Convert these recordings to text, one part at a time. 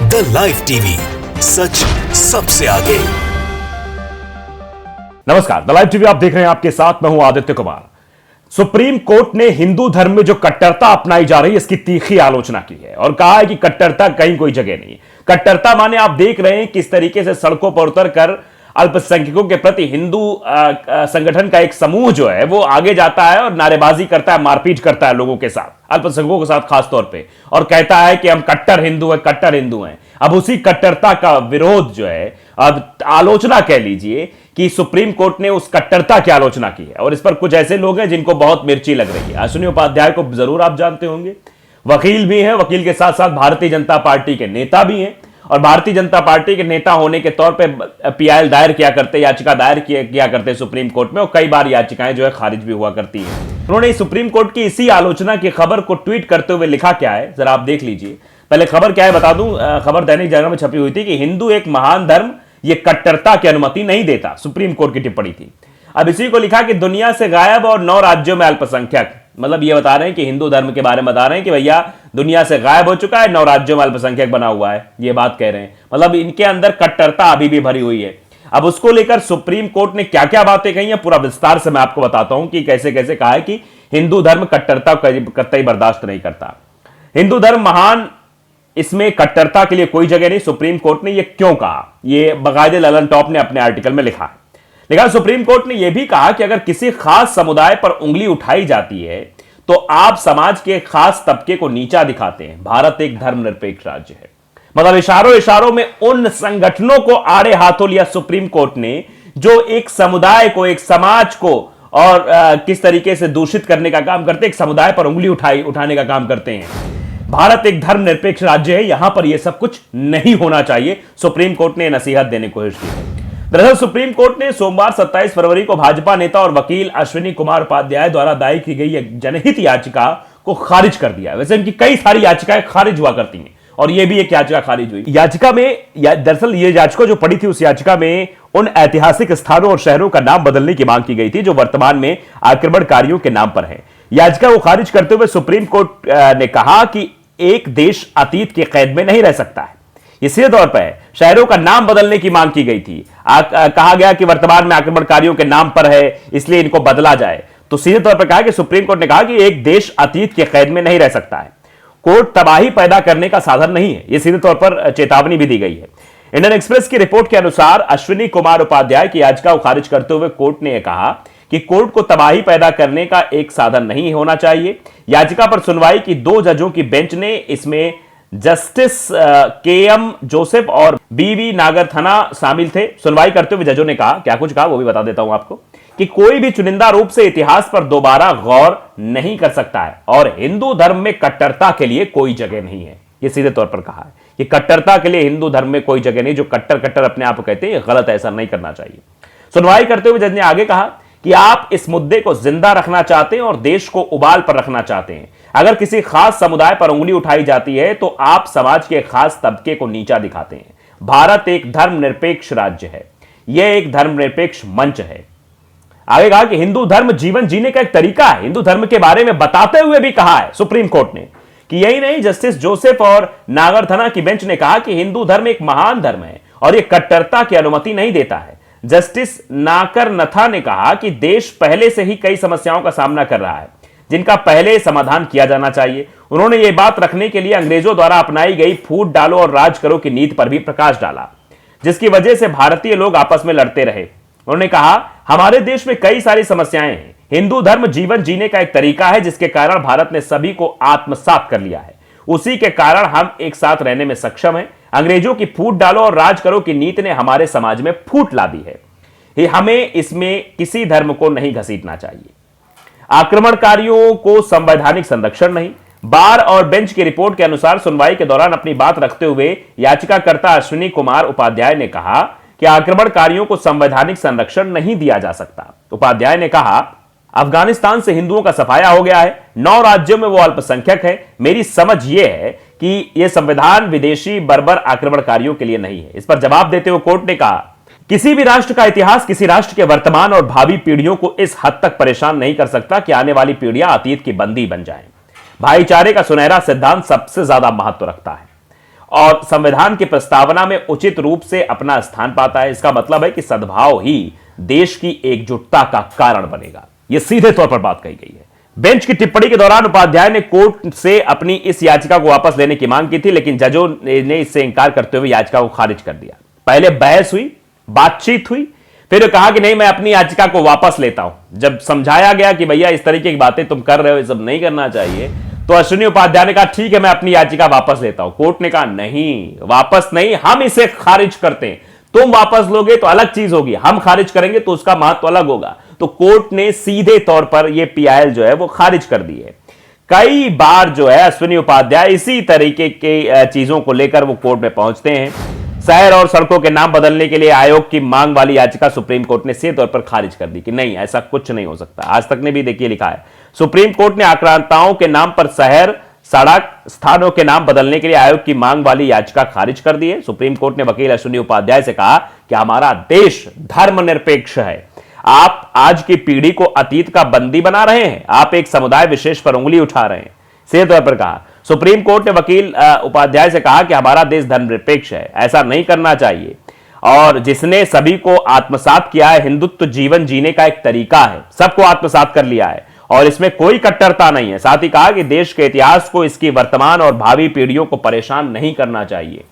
The live TV, सच सबसे आगे। नमस्कार, द लाइव टीवी आप देख रहे हैं, आपके साथ मैं हूं आदित्य कुमार। सुप्रीम कोर्ट ने हिंदू धर्म में जो कट्टरता अपनाई जा रही है इसकी तीखी आलोचना की है और कहा है कि कट्टरता कहीं कोई जगह नहीं। कट्टरता माने आप देख रहे हैं किस तरीके से सड़कों पर उतरकर अल्पसंख्यकों के प्रति हिंदू संगठन का एक समूह जो है वो आगे जाता है और नारेबाजी करता है, मारपीट करता है लोगों के साथ, अल्पसंख्यकों के साथ खासतौर पे, और कहता है कि हम कट्टर हिंदू हैं। अब उसी कट्टरता का विरोध जो है, अब आलोचना कह लीजिए कि सुप्रीम कोर्ट ने उस कट्टरता की आलोचना की है और इस पर कुछ ऐसे लोग हैं जिनको बहुत मिर्ची लग रही है। अश्विनी उपाध्याय को जरूर आप जानते होंगे, वकील भी हैं, वकील के साथ साथ भारतीय जनता पार्टी के नेता भी हैं और भारतीय जनता पार्टी के नेता होने के तौर पे पीआईएल दायर किया करते, याचिका दायर किया करते सुप्रीम कोर्ट में, और कई बार याचिकाएं जो है खारिज भी हुआ करती हैं। उन्होंने सुप्रीम कोर्ट की इसी आलोचना की खबर को ट्वीट करते हुए लिखा क्या है, जरा आप देख लीजिए। पहले खबर क्या है बता दूं, खबर दैनिक जागरण में छपी हुई थी कि हिंदू एक महान धर्म, ये कट्टरता की अनुमति नहीं देता, सुप्रीम कोर्ट की टिप्पणी थी। अब इसी को लिखा कि दुनिया से गायब और 9 राज्यों में अल्पसंख्यक, मतलब ये बता रहे हैं कि हिंदू धर्म के बारे में बता रहे हैं कि भैया दुनिया से गायब हो चुका है, 9 राज्यों में अल्पसंख्यक बना हुआ है, ये बात कह रहे हैं। मतलब इनके अंदर कट्टरता अभी भी भरी हुई है। अब उसको लेकर सुप्रीम कोर्ट ने क्या क्या बातें कही है पूरा विस्तार से मैं आपको बताता हूं कि कैसे कैसे कहा है कि हिंदू धर्म कट्टरता कतई बर्दाश्त नहीं करता, हिंदू धर्म महान, इसमें कट्टरता के लिए कोई जगह नहीं। सुप्रीम कोर्ट ने यह क्यों कहा, यह बाकायदे ललन टॉप ने अपने आर्टिकल में लिखा है। लेकिन सुप्रीम कोर्ट ने यह भी कहा कि अगर किसी खास समुदाय पर उंगली उठाई जाती है तो आप समाज के खास तबके को नीचा दिखाते हैं। भारत एक धर्मनिरपेक्ष राज्य है। मतलब इशारों में उन संगठनों को आड़े हाथों लिया सुप्रीम कोर्ट ने जो एक समुदाय को, एक समाज को और किस तरीके से दूषित करने का काम करते हैं, एक समुदाय पर उंगली उठाने का काम करते हैं। भारत एक धर्मनिरपेक्ष राज्य है, यहां पर यह सब कुछ नहीं होना चाहिए, सुप्रीम कोर्ट ने नसीहत देने की कोशिश की है। दरअसल सुप्रीम कोर्ट ने सोमवार 27 फरवरी को भाजपा नेता और वकील अश्विनी कुमार उपाध्याय द्वारा दायर की गई एक जनहित याचिका को खारिज कर दिया। वैसे इनकी कई सारी याचिकाएं खारिज हुआ करती हैं और यह भी एक याचिका खारिज हुई। याचिका में दरअसल ये याचिका जो पड़ी थी, उस याचिका में उन ऐतिहासिक स्थानों और शहरों का नाम बदलने की मांग की गई थी जो वर्तमान में आक्रमणकारियों के नाम पर है। याचिका को खारिज करते हुए सुप्रीम कोर्ट ने कहा कि एक देश अतीत के कैद में नहीं रह सकता है। ये सीधे तौर पर शहरों का नाम बदलने की मांग की गई थी। कहा गया कि वर्तमान में आक्रमणकारियों के नाम पर है, इसलिए इनको बदला जाए। तो सीधे तौर पर कहा कि सुप्रीम कोर्ट ने कहा कि एक देश अतीत के कैद में नहीं रह सकता है। कोर्ट तबाही पैदा करने का साधन नहीं है, यह सीधे तौर पर चेतावनी भी दी गई है। इंडियन एक्सप्रेस की रिपोर्ट के अनुसार अश्विनी कुमार उपाध्याय की याचिका को खारिज करते हुए कोर्ट ने यह कहा कि कोर्ट को तबाही पैदा करने का एक साधन नहीं होना चाहिए। याचिका पर सुनवाई की 2 जजों की बेंच ने, इसमें जस्टिस केएम जोसेफ और बीवी नागरथना शामिल थे। सुनवाई करते हुए जजों ने कहा, क्या कुछ कहा वो भी बता देता हूं आपको, कि कोई भी चुनिंदा रूप से इतिहास पर दोबारा गौर नहीं कर सकता है और हिंदू धर्म में कट्टरता के लिए कोई जगह नहीं है। यह सीधे तौर पर कहा है कि कट्टरता के लिए हिंदू धर्म में कोई जगह नहीं। जो कट्टर अपने आप को कहते हैं, गलत, ऐसा नहीं करना चाहिए। सुनवाई करते हुए जज ने आगे कहा कि आप इस मुद्दे को जिंदा रखना चाहते हैं और देश को उबाल पर रखना चाहते हैं। अगर किसी खास समुदाय पर उंगली उठाई जाती है तो आप समाज के खास तबके को नीचा दिखाते हैं। भारत एक धर्मनिरपेक्ष राज्य है, यह एक धर्मनिरपेक्ष मंच है। आगे कहा कि हिंदू धर्म जीवन जीने का एक तरीका है। हिंदू धर्म के बारे में बताते हुए भी कहा है सुप्रीम कोर्ट ने कि यही नहीं, जस्टिस जोसेफ और नागरथना की बेंच ने कहा कि हिंदू धर्म एक महान धर्म है और यह कट्टरता की अनुमति नहीं देता है। जस्टिस नाकरनथा ने कहा कि देश पहले से ही कई समस्याओं का सामना कर रहा है जिनका पहले समाधान किया जाना चाहिए। उन्होंने यह बात रखने के लिए अंग्रेजों द्वारा अपनाई गई फूट डालो और राज करो की नीति पर भी प्रकाश डाला, जिसकी वजह से भारतीय लोग आपस में लड़ते रहे। उन्होंने कहा, हमारे देश में कई सारी समस्याएं हैं। हिंदू धर्म जीवन जीने का एक तरीका है जिसके कारण भारत ने सभी को आत्मसात कर लिया है। उसी के कारण हम एक साथ रहने में सक्षम हैं। अंग्रेजों की फूट डालो और राज करो की नीति ने हमारे समाज में फूट ला दी है। हमें इसमें किसी धर्म को नहीं घसीटना चाहिए। आक्रमणकारियों को संवैधानिक संरक्षण नहीं। बार और बेंच की रिपोर्ट के अनुसार सुनवाई के दौरान अपनी बात रखते हुए याचिकाकर्ता अश्विनी कुमार उपाध्याय ने कहा कि आक्रमणकारियों को संवैधानिक संरक्षण नहीं दिया जा सकता। उपाध्याय ने कहा, अफगानिस्तान से हिंदुओं का सफाया हो गया है, 9 राज्यों में वो अल्पसंख्यक है। मेरी समझ यह है कि यह संविधान विदेशी बर्बर आक्रमणकारियों के लिए नहीं है। इस पर जवाब देते हुए कोर्ट ने कहा, किसी भी राष्ट्र का इतिहास किसी राष्ट्र के वर्तमान और भावी पीढ़ियों को इस हद तक परेशान नहीं कर सकता कि आने वाली पीढ़ियां अतीत की बंदी बन जाएं। भाईचारे का सुनहरा सिद्धांत सबसे ज्यादा महत्व रखता है और संविधान की प्रस्तावना में उचित रूप से अपना स्थान पाता है। इसका मतलब है कि सद्भाव ही देश की एकजुटता का कारण बनेगा। यह सीधे तौर पर बात कही गई है। बेंच की टिप्पणी के दौरान उपाध्याय ने कोर्ट से अपनी इस याचिका को वापस लेने की मांग की थी, लेकिन जजों ने इससे इंकार करते हुए याचिका को खारिज कर दिया। पहले बहस हुई, बातचीत हुई, फिर कहा कि नहीं, मैं अपनी याचिका को वापस लेता हूं। जब समझाया गया कि भैया इस तरीके की बातें तुम कर रहे हो, ये सब नहीं करना चाहिए, तो अश्विनी उपाध्याय ने कहा ठीक है, मैं अपनी याचिका वापस लेता हूं। कोर्ट ने कहा नहीं, वापस नहीं, हम इसे खारिज करते हैं। तुम वापस लोगे तो अलग चीज होगी, हम खारिज करेंगे तो उसका महत्व अलग होगा। तो कोर्ट ने सीधे तौर पर यह पीआईएल जो है वो खारिज कर दी है। कई बार जो है अश्विनी उपाध्याय इसी तरीके के चीजों को लेकर वो कोर्ट में पहुंचते हैं। शहर और सड़कों के नाम बदलने के लिए आयोग की मांग वाली याचिका सुप्रीम कोर्ट ने सीधे तौर पर खारिज कर दी कि नहीं, ऐसा कुछ नहीं हो सकता। आज तक ने भी देखिए लिखा है, सुप्रीम कोर्ट ने आक्रांताओं के नाम पर शहर, सड़क, स्थानों के नाम बदलने के लिए आयोग की मांग वाली याचिका खारिज कर दी है। सुप्रीम कोर्ट ने वकील अश्विनी उपाध्याय से कहा कि हमारा देश धर्मनिरपेक्ष है। आप आज की पीढ़ी को अतीत का बंदी बना रहे हैं, आप एक समुदाय विशेष पर उंगली उठा रहे हैं, सीधे तौर पर कहा। सुप्रीम कोर्ट ने वकील उपाध्याय से कहा कि हमारा देश धर्मनिरपेक्ष है, ऐसा नहीं करना चाहिए, और जिसने सभी को आत्मसात किया है। हिंदुत्व जीवन जीने का एक तरीका है, सबको आत्मसात कर लिया है और इसमें कोई कट्टरता नहीं है। साथ ही कहा कि देश के इतिहास को, इसकी वर्तमान और भावी पीढ़ियों को परेशान नहीं करना चाहिए,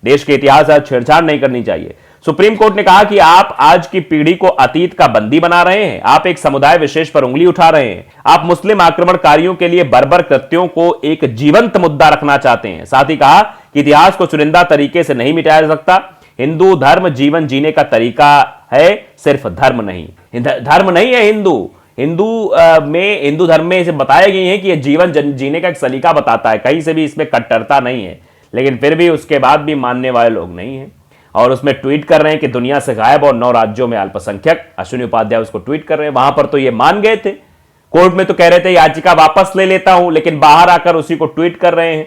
देश के इतिहास से छेड़छाड़ नहीं करनी चाहिए। सुप्रीम कोर्ट ने कहा कि आप आज की पीढ़ी को अतीत का बंदी बना रहे हैं, आप एक समुदाय विशेष पर उंगली उठा रहे हैं, आप मुस्लिम आक्रमणकारियों के लिए बर्बर कृत्यों को एक जीवंत मुद्दा रखना चाहते हैं। साथ ही कहा कि इतिहास को चुनिंदा तरीके से नहीं मिटाया जा सकता। हिंदू धर्म जीवन जीने का तरीका है, सिर्फ धर्म नहीं। धर्म नहीं है हिंदू धर्म में इसे बताया गई है कि यह जीवन जीने का एक सलीका बताता है, कहीं से भी इसमें कट्टरता नहीं है। लेकिन फिर भी उसके बाद भी मानने वाले लोग नहीं हैं और उसमें ट्वीट कर रहे हैं कि दुनिया से गायब और 9 राज्यों में अल्पसंख्यक। अश्विनी उपाध्याय उसको ट्वीट कर रहे हैं। वहां पर तो ये मान गए थे, कोर्ट में तो कह रहे थे याचिका वापस ले लेता हूं, लेकिन बाहर आकर उसी को ट्वीट कर रहे हैं।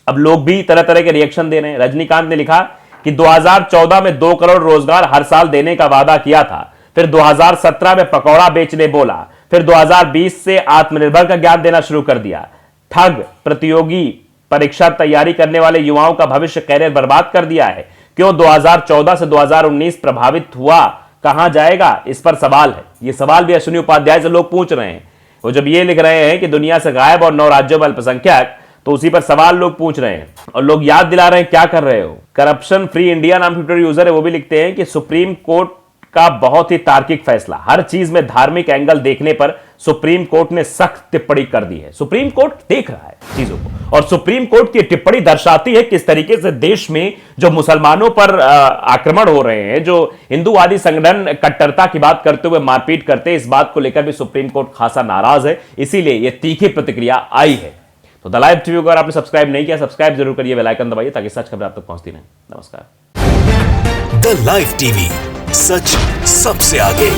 अब लोग भी तरह तरह के रिएक्शन दे रहे हैं। रजनीकांत ने लिखा कि 2014 में 2 करोड़ रोजगार हर साल देने का वादा किया था, फिर 2017 में पकौड़ा बेचने बोला, फिर 2020 से आत्मनिर्भर का ज्ञान देना शुरू कर दिया। ठग, प्रतियोगी परीक्षा तैयारी करने वाले युवाओं का भविष्य, कैरियर बर्बाद कर दिया है। क्यों 2014 से 2019 प्रभावित हुआ, कहां जाएगा, इस पर सवाल है। यह सवाल भी अश्विनी उपाध्याय से लोग पूछ रहे हैं। वो जब ये लिख रहे हैं कि दुनिया से गायब और 9 राज्यों में अल्पसंख्यक, तो उसी पर सवाल लोग पूछ रहे हैं और लोग याद दिला रहे हैं क्या कर रहे हो। करप्शन फ्री इंडिया नाम ट्विटर यूजर है, वो भी लिखते हैं कि सुप्रीम कोर्ट का बहुत ही तार्किक फैसला, हर चीज में धार्मिक एंगल देखने पर सुप्रीम कोर्ट ने सख्त टिप्पणी कर दी है। सुप्रीम कोर्ट देख रहा है चीजों को और सुप्रीम कोर्ट की टिप्पणी दर्शाती है किस तरीके से देश में जो मुसलमानों पर आक्रमण हो रहे हैं, जो हिंदूवादी संगठन कट्टरता की बात करते हुए मारपीट करते हैं, इस बात को लेकर भी सुप्रीम कोर्ट खासा नाराज है। इसीलिए यह तीखी प्रतिक्रिया आई है। तो द लाइव टीवी को अगर आपने सब्सक्राइब नहीं किया, सब्सक्राइब जरूर करिए, बेल आइकन दबाइए ताकि सच खबर आप तक पहुंचती रहे। नमस्कार। द लाइव टीवी, सच सबसे आगे।